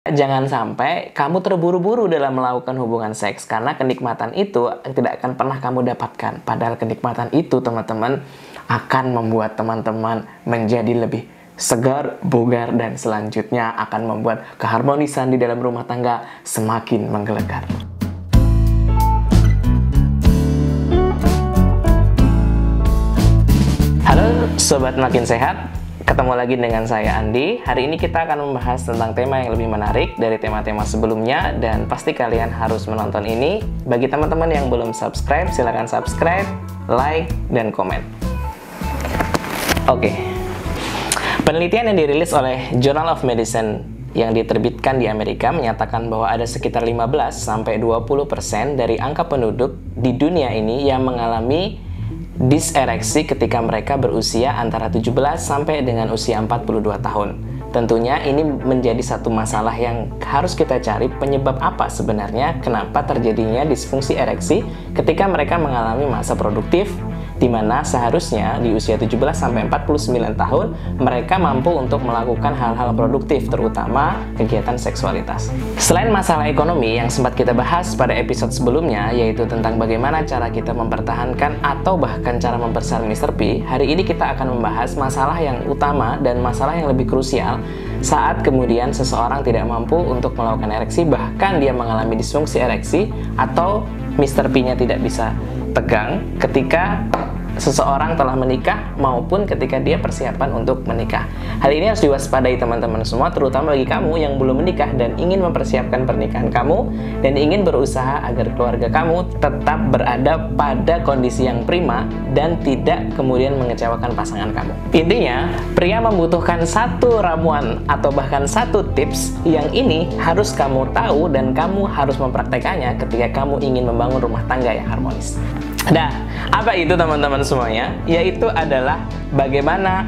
Jangan sampai kamu terburu-buru dalam melakukan hubungan seks karena kenikmatan itu tidak akan pernah kamu dapatkan. Padahal kenikmatan itu, teman-teman, akan membuat teman-teman menjadi lebih segar, bugar, dan selanjutnya akan membuat keharmonisan di dalam rumah tangga semakin menggelegar. Halo Sobat Makin Sehat, ketemu lagi dengan saya Andi. Hari ini kita akan membahas tentang tema yang lebih menarik dari tema-tema sebelumnya, dan pasti kalian harus menonton ini. Bagi teman-teman yang belum subscribe, silahkan subscribe, like, dan komen. Oke. Penelitian yang dirilis oleh Journal of Medicine yang diterbitkan di Amerika menyatakan bahwa ada sekitar 15-20% dari angka penduduk di dunia ini yang mengalami disereksi ketika mereka berusia antara 17 sampai dengan usia 42 tahun. Tentunya ini menjadi satu masalah yang harus kita cari penyebab apa sebenarnya kenapa terjadinya disfungsi ereksi ketika mereka mengalami masa produktif, di mana seharusnya di usia 17 sampai 49 tahun mereka mampu untuk melakukan hal-hal produktif, terutama kegiatan seksualitas. Selain masalah ekonomi yang sempat kita bahas pada episode sebelumnya, yaitu tentang bagaimana cara kita mempertahankan atau bahkan cara membesar Mr. P, hari ini kita akan membahas masalah yang utama dan masalah yang lebih krusial saat kemudian seseorang tidak mampu untuk melakukan ereksi, bahkan dia mengalami disfungsi ereksi atau Mr. P-nya tidak bisa tegang ketika seseorang telah menikah maupun ketika dia persiapan untuk menikah. Hal ini harus diwaspadai teman-teman semua, terutama bagi kamu yang belum menikah dan ingin mempersiapkan pernikahan kamu dan ingin berusaha agar keluarga kamu tetap berada pada kondisi yang prima dan tidak kemudian mengecewakan pasangan kamu. Intinya, pria membutuhkan satu ramuan atau bahkan satu tips yang ini harus kamu tahu dan kamu harus mempraktekannya ketika kamu ingin membangun rumah tangga yang harmonis. Nah, apa itu teman-teman semuanya? Yaitu adalah bagaimana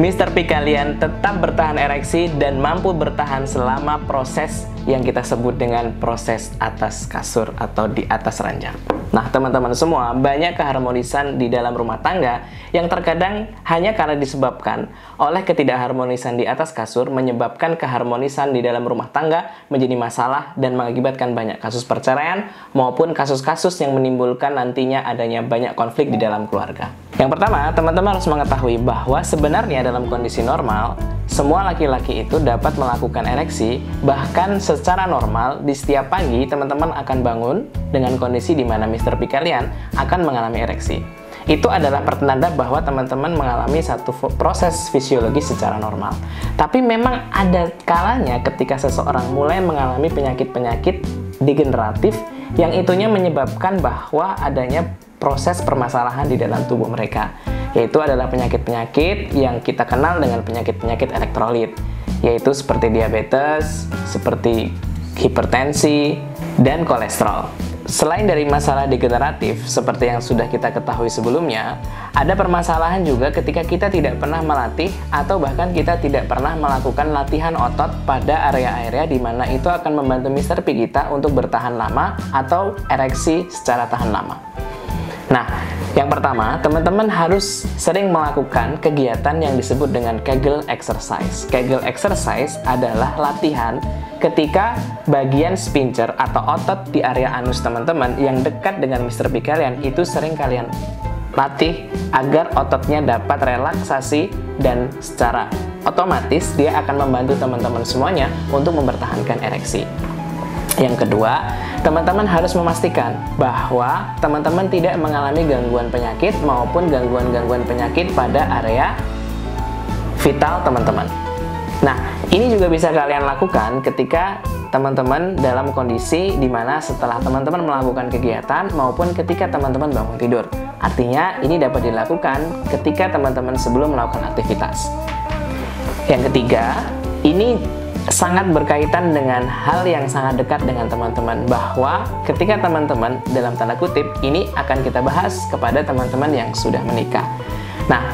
Mr. P kalian tetap bertahan ereksi dan mampu bertahan selama proses yang kita sebut dengan proses atas kasur atau di atas ranjang. Nah, teman-teman semua, banyak keharmonisan di dalam rumah tangga yang terkadang hanya karena disebabkan oleh ketidakharmonisan di atas kasur menyebabkan keharmonisan di dalam rumah tangga menjadi masalah dan mengakibatkan banyak kasus perceraian maupun kasus-kasus yang menimbulkan nantinya adanya banyak konflik di dalam keluarga. Yang pertama, teman-teman harus mengetahui bahwa sebenarnya dalam kondisi normal, semua laki-laki itu dapat melakukan ereksi, bahkan secara normal di setiap pagi teman-teman akan bangun dengan kondisi di mana Mr. P kalian akan mengalami ereksi. Itu adalah pertanda bahwa teman-teman mengalami satu proses fisiologis secara normal. Tapi memang ada kalanya ketika seseorang mulai mengalami penyakit-penyakit degeneratif yang itunya menyebabkan bahwa adanya proses permasalahan di dalam tubuh mereka, yaitu adalah penyakit-penyakit yang kita kenal dengan penyakit-penyakit elektrolit, yaitu seperti diabetes, seperti hipertensi, dan kolesterol. Selain dari masalah degeneratif, seperti yang sudah kita ketahui sebelumnya, ada permasalahan juga ketika kita tidak pernah melatih atau bahkan kita tidak pernah melakukan latihan otot pada area-area di mana itu akan membantu Mr. P kita untuk bertahan lama atau ereksi secara tahan lama. Nah, yang pertama, teman-teman harus sering melakukan kegiatan yang disebut dengan Kegel exercise. Kegel exercise adalah latihan ketika bagian sphincter atau otot di area anus teman-teman yang dekat dengan Mr. P kalian itu sering kalian latih agar ototnya dapat relaksasi dan secara otomatis dia akan membantu teman-teman semuanya untuk mempertahankan ereksi. Yang kedua, teman-teman harus memastikan bahwa teman-teman tidak mengalami gangguan penyakit maupun gangguan-gangguan penyakit pada area vital teman-teman. Nah, ini juga bisa kalian lakukan ketika teman-teman dalam kondisi di mana setelah teman-teman melakukan kegiatan maupun ketika teman-teman bangun tidur. Artinya, ini dapat dilakukan ketika teman-teman sebelum melakukan aktivitas. Yang ketiga, ini sangat berkaitan dengan hal yang sangat dekat dengan teman-teman, bahwa ketika teman-teman dalam tanda kutip ini akan kita bahas kepada teman-teman yang sudah menikah. Nah,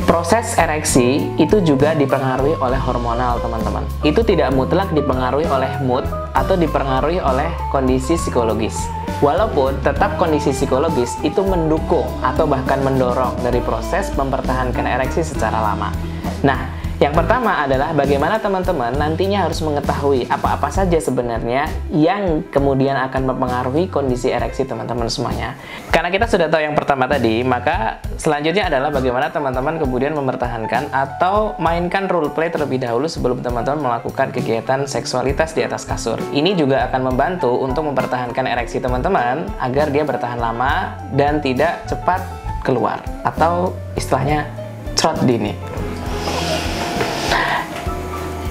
proses ereksi itu juga dipengaruhi oleh hormonal teman-teman. Itu tidak mutlak dipengaruhi oleh mood atau dipengaruhi oleh kondisi psikologis. Walaupun tetap kondisi psikologis itu mendukung atau bahkan mendorong dari proses mempertahankan ereksi secara lama. Nah, Yang pertama adalah bagaimana teman-teman nantinya harus mengetahui apa-apa saja sebenarnya yang kemudian akan mempengaruhi kondisi ereksi teman-teman semuanya. Karena kita sudah tahu yang pertama tadi, maka selanjutnya adalah bagaimana teman-teman kemudian mempertahankan atau mainkan role play terlebih dahulu sebelum teman-teman melakukan kegiatan seksualitas di atas kasur. Ini juga akan membantu untuk mempertahankan ereksi teman-teman agar dia bertahan lama dan tidak cepat keluar atau istilahnya trot dini.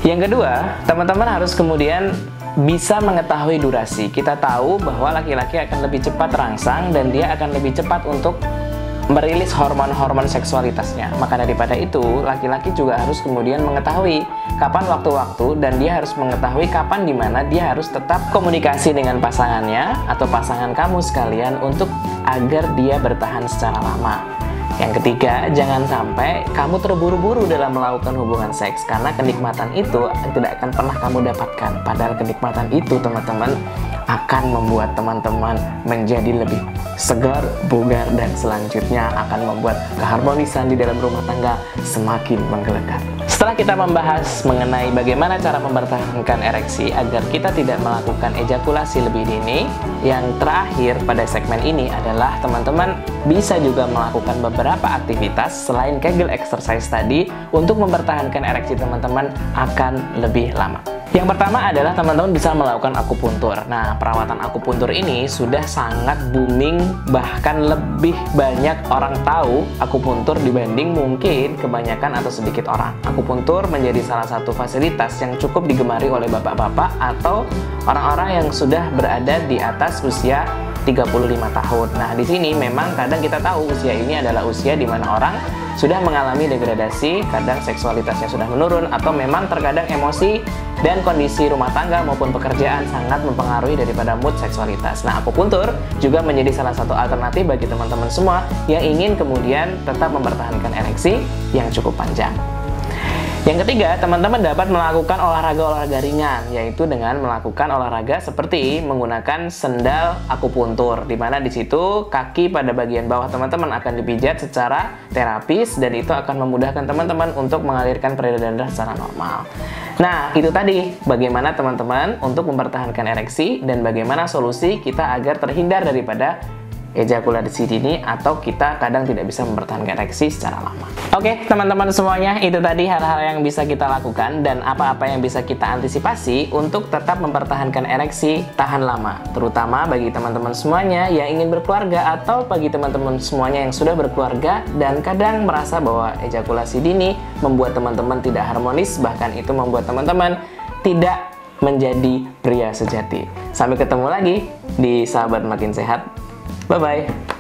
Yang kedua, teman-teman harus kemudian bisa mengetahui durasi. Kita tahu bahwa laki-laki akan lebih cepat terangsang dan dia akan lebih cepat untuk merilis hormon-hormon seksualitasnya. Maka daripada itu, laki-laki juga harus kemudian mengetahui kapan waktu-waktu dan dia harus mengetahui kapan dimana dia harus tetap komunikasi dengan pasangannya atau pasangan kamu sekalian untuk agar dia bertahan secara lama. Yang ketiga, jangan sampai kamu terburu-buru dalam melakukan hubungan seks karena kenikmatan itu tidak akan pernah kamu dapatkan. Padahal kenikmatan itu, teman-teman, akan membuat teman-teman menjadi lebih segar, bugar, dan selanjutnya akan membuat keharmonisan di dalam rumah tangga semakin menggelegar. Setelah kita membahas mengenai bagaimana cara mempertahankan ereksi agar kita tidak melakukan ejakulasi lebih dini, yang terakhir pada segmen ini adalah teman-teman bisa juga melakukan beberapa aktivitas selain Kegel exercise tadi untuk mempertahankan ereksi teman-teman akan lebih lama. Yang pertama adalah teman-teman bisa melakukan akupuntur. Nah, perawatan akupuntur ini sudah sangat booming, bahkan lebih banyak orang tahu akupuntur dibanding mungkin kebanyakan atau sedikit orang. Akupuntur menjadi salah satu fasilitas yang cukup digemari oleh bapak-bapak atau orang-orang yang sudah berada di atas usia 35 tahun. Nah, di sini memang kadang kita tahu usia ini adalah usia di mana orang sudah mengalami degradasi, kadang seksualitasnya sudah menurun, atau memang terkadang emosi dan kondisi rumah tangga maupun pekerjaan sangat mempengaruhi daripada mood seksualitas. Nah, akupuntur juga menjadi salah satu alternatif bagi teman-teman semua yang ingin kemudian tetap mempertahankan ereksi yang cukup panjang. Yang ketiga, teman-teman dapat melakukan olahraga-olahraga ringan, yaitu dengan melakukan olahraga seperti menggunakan sendal akupuntur, di mana di situ kaki pada bagian bawah teman-teman akan dipijat secara terapis dan itu akan memudahkan teman-teman untuk mengalirkan peredaran darah secara normal. Nah, itu tadi bagaimana teman-teman untuk mempertahankan ereksi dan bagaimana solusi kita agar terhindar daripada ejakulasi dini atau kita kadang tidak bisa mempertahankan ereksi secara lama. Oke, teman-teman semuanya, itu tadi hal-hal yang bisa kita lakukan dan apa-apa yang bisa kita antisipasi untuk tetap mempertahankan ereksi tahan lama, terutama bagi teman-teman semuanya yang ingin berkeluarga atau bagi teman-teman semuanya yang sudah berkeluarga dan kadang merasa bahwa ejakulasi dini membuat teman-teman tidak harmonis, bahkan itu membuat teman-teman tidak menjadi pria sejati. Sampai ketemu lagi di Sahabat Makin Sehat. Bye-bye.